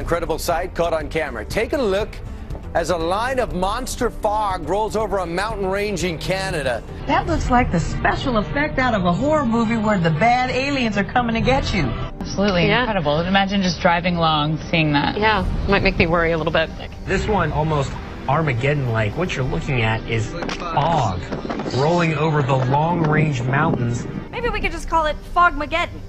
incredible sight caught on camera. Take a look as a line of monster fog rolls over a mountain range in Canada. That looks like the special effect out of a horror movie where the bad aliens are coming to get you. Absolutely incredible. Imagine just driving along, seeing that. Yeah, might make me worry a little bit. This one almost Armageddon-like. What you're looking at is fog rolling over the long-range mountains. Maybe we could just call it Fogmageddon.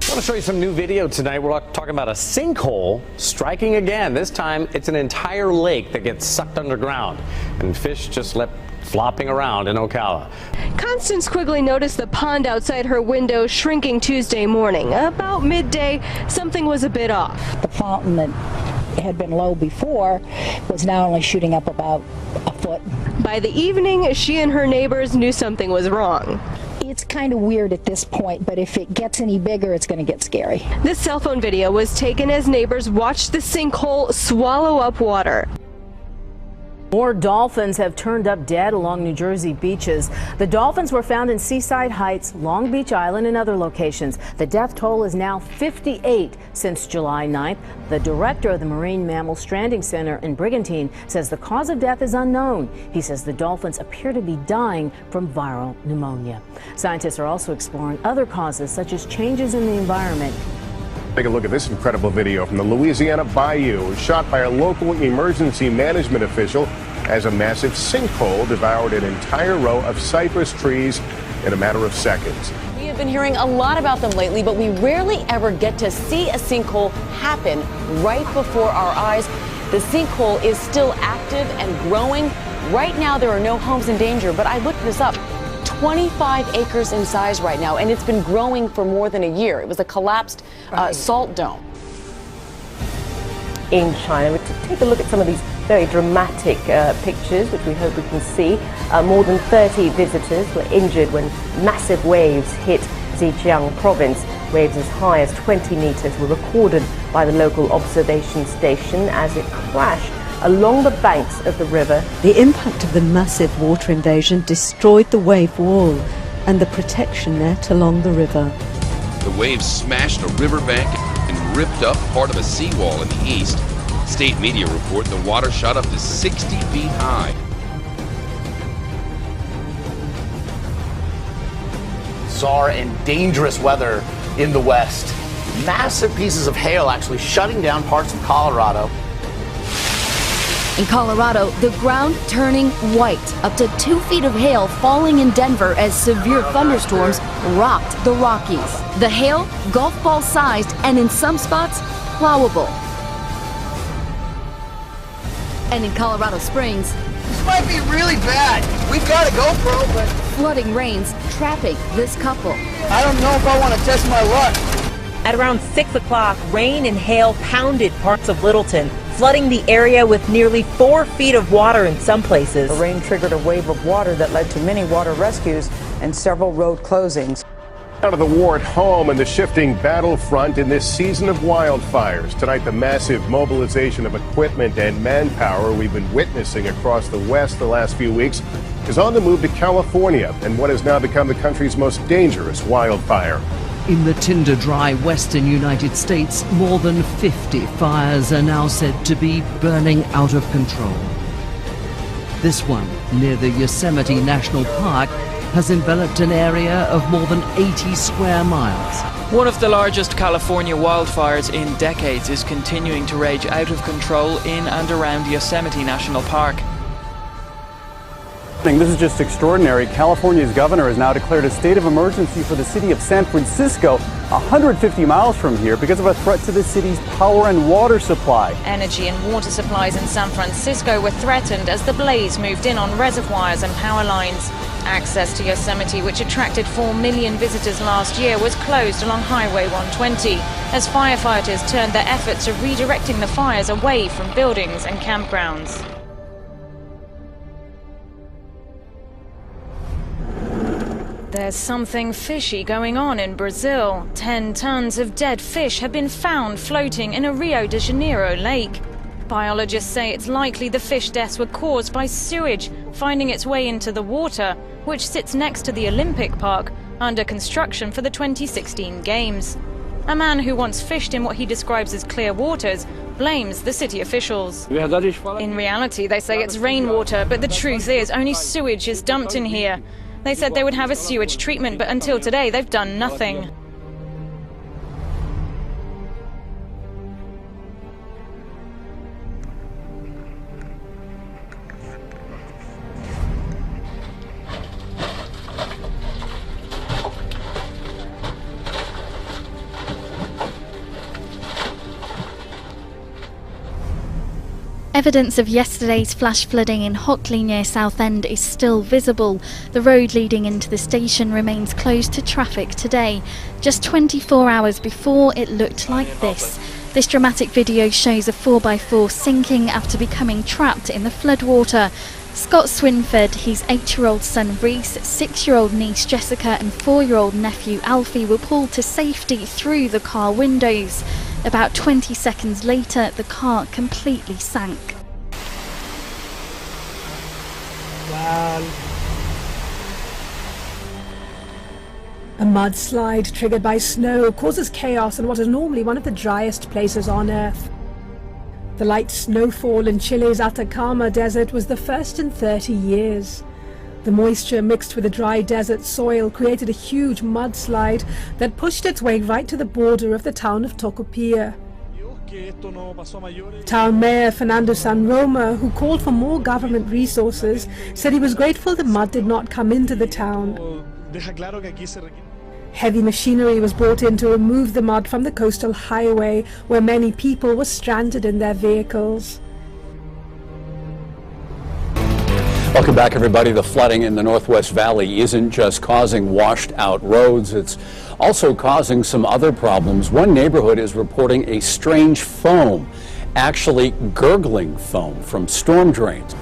I want to show you some new video tonight. We're talking about a sinkhole striking again. This time, it's an entire lake that gets sucked underground, and fish just left flopping around in Ocala. Constance Quigley noticed the pond outside her window shrinking Tuesday morning. About midday, something was a bit off. The fountain that had been low before was now only shooting up about a foot. By the evening, she and her neighbors knew something was wrong. It's kind of weird at this point, but if it gets any bigger, it's going to get scary. This cell phone video was taken as neighbors watched the sinkhole swallow up water. More dolphins have turned up dead along New Jersey beaches. The dolphins were found in Seaside Heights, Long Beach Island, and other locations. The death toll is now 58 since July 9th. The director of the Marine Mammal Stranding Center in Brigantine says the cause of death is unknown. He says the dolphins appear to be dying from viral pneumonia. Scientists are also exploring other causes, such as changes in the environment. Take a look at this incredible video from the Louisiana Bayou, shot by a local emergency management official as a massive sinkhole devoured an entire row of cypress trees in a matter of seconds. We have been hearing a lot about them lately, but we rarely ever get to see a sinkhole happen right before our eyes. The sinkhole is still active and growing. Right now, there are no homes in danger, but I looked this up. 25 acres in size right now, and it's been growing for more than a year. It was a collapsed salt dome. In China, to take a look at some of these very dramatic pictures, which we hope we can see. More than 30 visitors were injured when massive waves hit Zhejiang province. Waves as high as 20 meters were recorded by the local observation station as it crashed along the banks of the river. The impact of the massive water invasion destroyed the wave wall and the protection net along the river. The waves smashed a riverbank and ripped up part of a seawall in the east. State media report the water shot up to 60 feet high. Bizarre and dangerous weather in the west. Massive pieces of hail actually shutting down parts of Colorado. In Colorado, the ground turning white. Up to 2 feet of hail falling in Denver as severe thunderstorms rocked the Rockies. The hail, golf ball sized and in some spots, plowable. And in Colorado Springs, this might be really bad. We've got a GoPro, but flooding rains trapping this couple. I don't know if I want to test my luck. At around 6 o'clock, rain and hail pounded parts of Littleton, flooding the area with nearly 4 feet of water in some places. The rain triggered a wave of water that led to many water rescues and several road closings. Out of the war at home and the shifting battlefront in this season of wildfires. Tonight, the massive mobilization of equipment and manpower we've been witnessing across the West the last few weeks is on the move to California and what has now become the country's most dangerous wildfire. In the tinder-dry western United States, more than 50 fires are now said to be burning out of control. This one, near the Yosemite National Park, has enveloped an area of more than 80 square miles. One of the largest California wildfires in decades is continuing to rage out of control in and around Yosemite National Park. This is just extraordinary. California's governor has now declared a state of emergency for the city of San Francisco, 150 miles from here, because of a threat to the city's power and water supply. Energy and water supplies in San Francisco were threatened as the blaze moved in on reservoirs and power lines. Access to Yosemite, which attracted 4 million visitors last year, was closed along Highway 120 as firefighters turned their efforts to redirecting the fires away from buildings and campgrounds. There's something fishy going on in Brazil. 10 tons of dead fish have been found floating in a Rio de Janeiro lake. Biologists say it's likely the fish deaths were caused by sewage finding its way into the water, which sits next to the Olympic Park, under construction for the 2016 Games. A man who once fished in what he describes as clear waters blames the city officials. In reality, they say it's rainwater, but the truth is only sewage is dumped in here. They said they would have a sewage treatment, but until today they've done nothing. Evidence of yesterday's flash flooding in Hockley near Southend is still visible. The road leading into the station remains closed to traffic today. Just 24 hours before, it looked like this. This dramatic video shows a 4x4 sinking after becoming trapped in the floodwater. Scott Swinford, his 8-year-old son Reese, 6-year-old niece Jessica and 4-year-old nephew Alfie were pulled to safety through the car windows. About 20 seconds later, the car completely sank. A mudslide triggered by snow causes chaos in what is normally one of the driest places on Earth. The light snowfall in Chile's Atacama Desert was the first in 30 years. The moisture mixed with the dry desert soil created a huge mudslide that pushed its way right to the border of the town of Tocopilla. Town Mayor Fernando San Roma, who called for more government resources, said he was grateful the mud did not come into the town. Heavy machinery was brought in to remove the mud from the coastal highway, where many people were stranded in their vehicles. Welcome back, everybody. The flooding in the Northwest Valley isn't just causing washed out roads, it's also causing some other problems. One neighborhood is reporting a strange foam, actually gurgling foam from storm drains.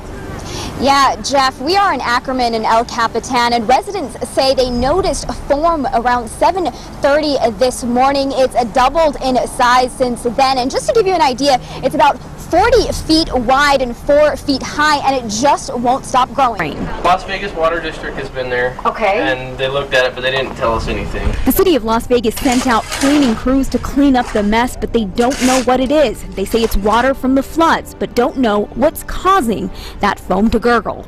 Yeah, Jeff, we are in Ackerman and El Capitan, and residents say they noticed a foam around 7:30 this morning. It's doubled in size since then, and just to give you an idea, it's about 40 feet wide and 4 feet high, and it just won't stop growing. Las Vegas Water District has been there. Okay. And they looked at it, but they didn't tell us anything. The city of Las Vegas sent out cleaning crews to clean up the mess, but they don't know what it is. They say it's water from the floods, but don't know what's causing that foam to gurgle.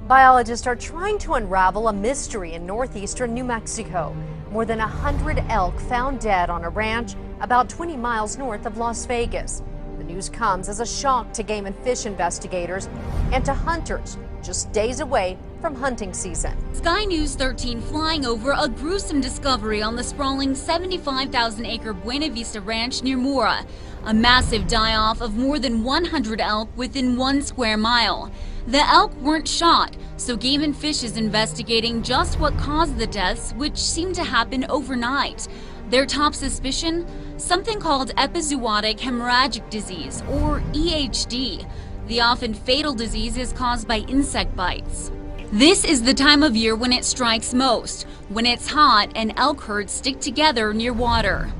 Biologists are trying to unravel a mystery in northeastern New Mexico. More than 100 elk found dead on a ranch about 20 miles north of Las Vegas. The news comes as a shock to game and fish investigators and to hunters just days away from hunting season. Sky News 13 flying over a gruesome discovery on the sprawling 75,000-acre Buena Vista Ranch near Mora. A massive die-off of more than 100 elk within 1 square mile. The elk weren't shot, so Game and Fish is investigating just what caused the deaths, which seemed to happen overnight. Their top suspicion? Something called epizootic hemorrhagic disease, or EHD. The often fatal disease is caused by insect bites. This is the time of year when it strikes most, when it's hot and elk herds stick together near water.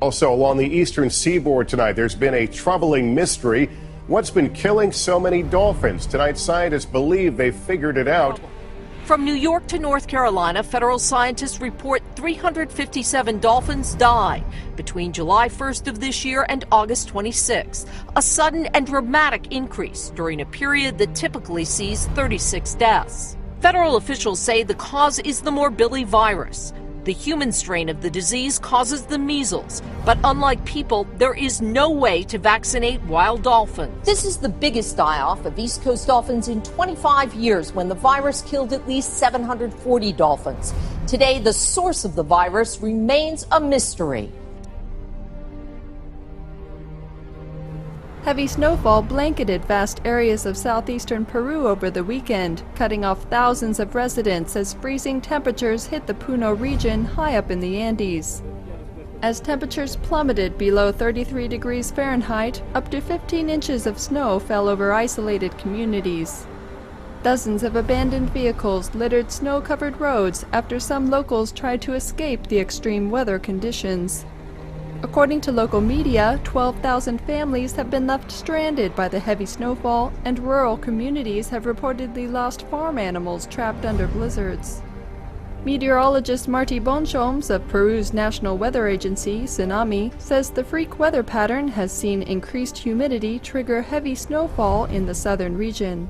Also, along the eastern seaboard tonight, there's been a troubling mystery. What's been killing so many dolphins? Tonight, scientists believe they figured it out. From New York to North Carolina, federal scientists report 357 dolphins died between July 1st of this year and August 26th, a sudden and dramatic increase during a period that typically sees 36 deaths. Federal officials say the cause is the morbillivirus. The human strain of the disease causes the measles, but unlike people, there is no way to vaccinate wild dolphins. This is the biggest die-off of East Coast dolphins in 25 years, when the virus killed at least 740 dolphins. Today, the source of the virus remains a mystery. Heavy snowfall blanketed vast areas of southeastern Peru over the weekend, cutting off thousands of residents as freezing temperatures hit the Puno region high up in the Andes. As temperatures plummeted below 33 degrees Fahrenheit, up to 15 inches of snow fell over isolated communities. Dozens of abandoned vehicles littered snow-covered roads after some locals tried to escape the extreme weather conditions. According to local media, 12,000 families have been left stranded by the heavy snowfall, and rural communities have reportedly lost farm animals trapped under blizzards. Meteorologist Marty Bonchoms of Peru's national weather agency, Tsunami, says the freak weather pattern has seen increased humidity trigger heavy snowfall in the southern region.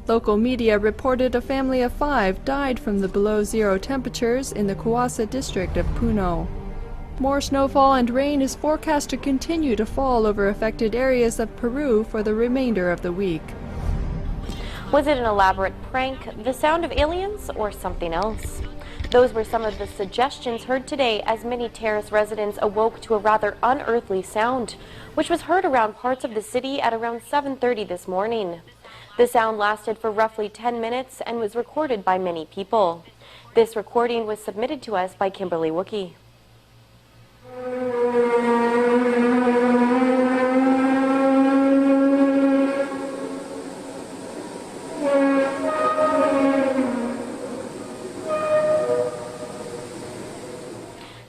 Local media reported a family of 5 died from the below-zero temperatures in the Cauca district of Puno. More snowfall and rain is forecast to continue to fall over affected areas of Peru for the remainder of the week. Was it an elaborate prank, the sound of aliens, or something else? Those were some of the suggestions heard today as many terrace residents awoke to a rather unearthly sound, which was heard around parts of the city at around 7:30 this morning. The sound lasted for roughly 10 minutes and was recorded by many people. This recording was submitted to us by Kimberly Wookie.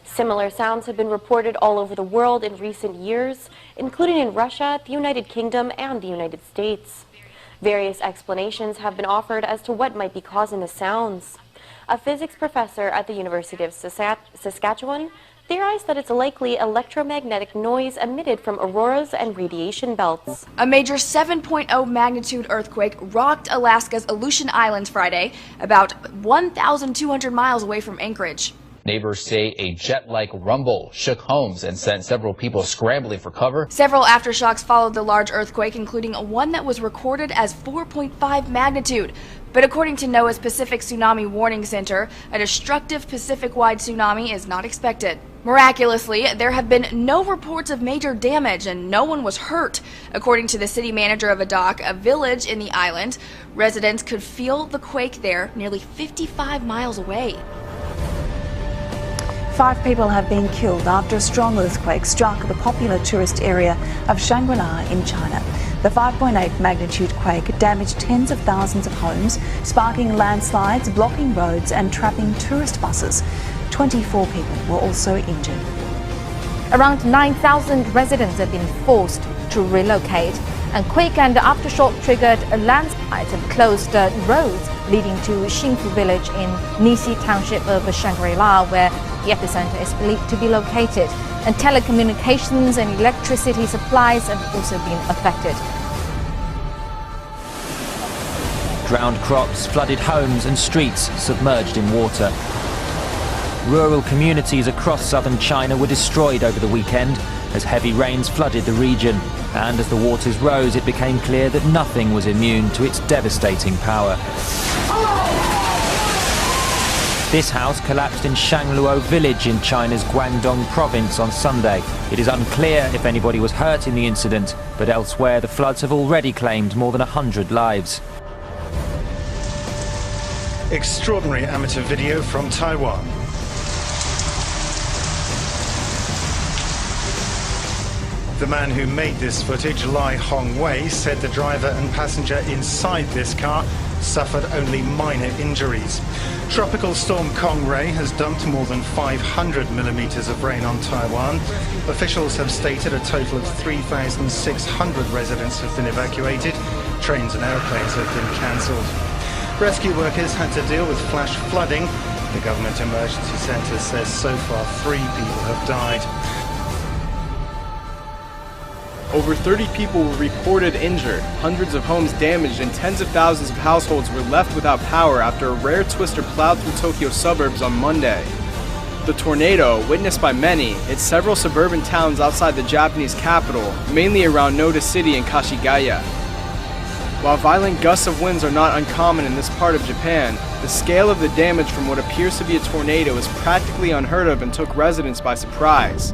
Similar sounds have been reported all over the world in recent years, including in Russia, the United Kingdom, and the United States. Various explanations have been offered as to what might be causing the sounds. A physics professor at the University of Saskatchewan theorized that it's likely electromagnetic noise emitted from auroras and radiation belts. A major 7.0 magnitude earthquake rocked Alaska's Aleutian Islands Friday, about 1,200 miles away from Anchorage. Neighbors say a jet-like rumble shook homes and sent several people scrambling for cover. Several aftershocks followed the large earthquake, including one that was recorded as 4.5 magnitude. But according to NOAA's Pacific Tsunami Warning Center, a destructive Pacific-wide tsunami is not expected. Miraculously, there have been no reports of major damage and no one was hurt. According to the city manager of Adak, a village in the island, residents could feel the quake there nearly 55 miles away. 5 people have been killed after a strong earthquake struck the popular tourist area of Shangri-La in China. The 5.8 magnitude quake damaged tens of thousands of homes, sparking landslides, blocking roads and trapping tourist buses. 24 people were also injured. Around 9,000 residents have been forced to relocate, and quake and aftershock triggered landslides and closed roads leading to Xinfu village in Nisi township of Shangri-La, where the epicenter is believed to be located. And telecommunications and electricity supplies have also been affected. Drowned crops, flooded homes and streets submerged in water. Rural communities across southern China were destroyed over the weekend as heavy rains flooded the region. And as the waters rose, it became clear that nothing was immune to its devastating power. This house collapsed in Shangluo village in China's Guangdong province on Sunday. It is unclear if anybody was hurt in the incident, but elsewhere the floods have already claimed more than 100 lives. Extraordinary amateur video from Taiwan. The man who made this footage, Lai Hongwei, said the driver and passenger inside this car suffered only minor injuries. Tropical storm Kongray has dumped more than 500 millimeters of rain on Taiwan. Officials have stated a total of 3,600 residents have been evacuated. Trains and airplanes have been cancelled. Rescue workers had to deal with flash flooding. The government emergency centre says so far 3 people have died. Over 30 people were reported injured, hundreds of homes damaged, and tens of thousands of households were left without power after a rare twister plowed through Tokyo suburbs on Monday. The tornado, witnessed by many, hit several suburban towns outside the Japanese capital, mainly around Noda City and Kashigaya. While violent gusts of winds are not uncommon in this part of Japan, the scale of the damage from what appears to be a tornado is practically unheard of and took residents by surprise.